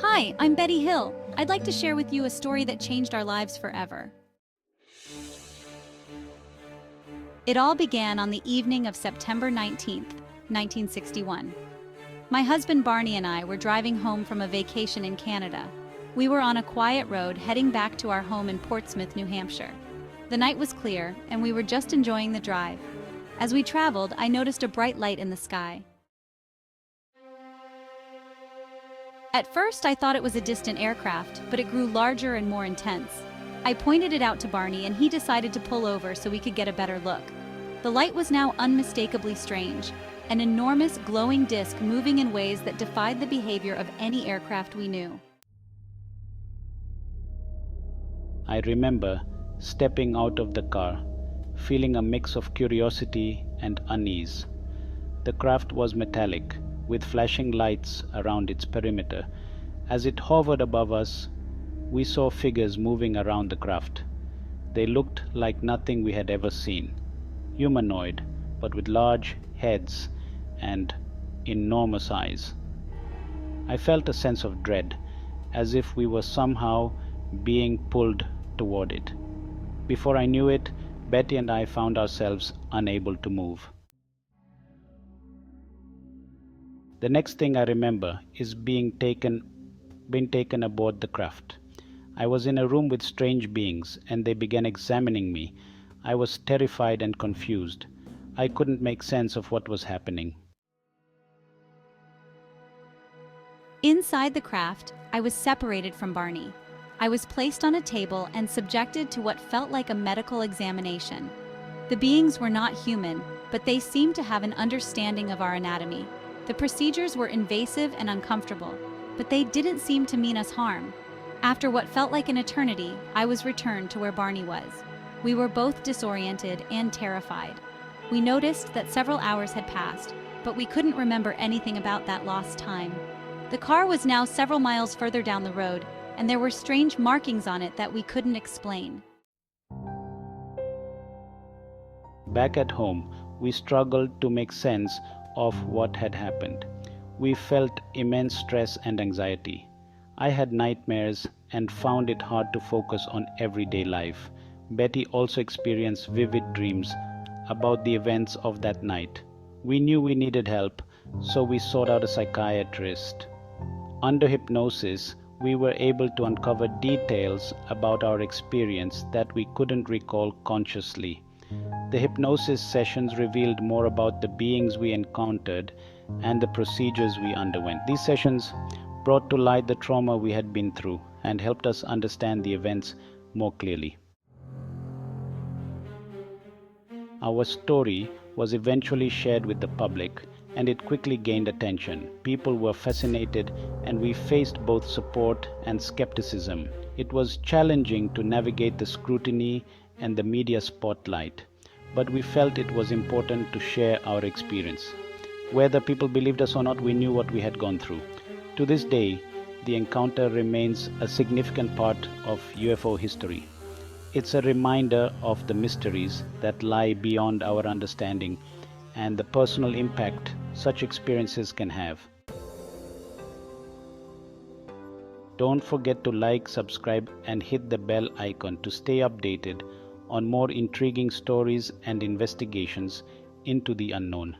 Hi, I'm Betty Hill. I'd like to share with you a story that changed our lives forever. It all began on the evening of September 19th, 1961. My husband Barney and I were driving home from a vacation in Canada. We were on a quiet road heading back to our home in Portsmouth, New Hampshire. The night was clear, and we were just enjoying the drive. As we traveled, I noticed a bright light in the sky. At first, I thought it was a distant aircraft, but it grew larger and more intense. I pointed it out to Barney, and he decided to pull over so we could get a better look. The light was now unmistakably strange, an enormous glowing disc moving in ways that defied the behavior of any aircraft we knew. I remember stepping out of the car, feeling a mix of curiosity and unease. The craft was metallic, with flashing lights around its perimeter. As it hovered above us, we saw figures moving around the craft. They looked like nothing we had ever seen. Humanoid, but with large heads and enormous eyes. I felt a sense of dread, as if we were somehow being pulled toward it. Before I knew it, Betty and I found ourselves unable to move. The next thing I remember is being taken aboard the craft. I was in a room with strange beings, and they began examining me. I was terrified and confused. I couldn't make sense of what was happening. Inside the craft, I was separated from Barney. I was placed on a table and subjected to what felt like a medical examination. The beings were not human, but they seemed to have an understanding of our anatomy. The procedures were invasive and uncomfortable, but they didn't seem to mean us harm. After what felt like an eternity, I was returned to where Barney was. We were both disoriented and terrified. We noticed that several hours had passed, but we couldn't remember anything about that lost time. The car was now several miles further down the road, and there were strange markings on it that we couldn't explain. Back at home, we struggled to make sense of what had happened. We felt immense stress and anxiety. I had nightmares and found it hard to focus on everyday life. Betty also experienced vivid dreams about the events of that night. We knew we needed help, so we sought out a psychiatrist. Under hypnosis, we were able to uncover details about our experience that we couldn't recall consciously. The hypnosis sessions revealed more about the beings we encountered and the procedures we underwent. These sessions brought to light the trauma we had been through and helped us understand the events more clearly. Our story was eventually shared with the public, and it quickly gained attention. People were fascinated, and we faced both support and skepticism. It was challenging to navigate the scrutiny and the media spotlight, but we felt it was important to share our experience. Whether people believed us or not, we knew what we had gone through. To this day, the encounter remains a significant part of UFO history. It's a reminder of the mysteries that lie beyond our understanding and the personal impact such experiences can have. Don't forget to like, subscribe, and hit the bell icon to stay updated on more intriguing stories and investigations into the unknown.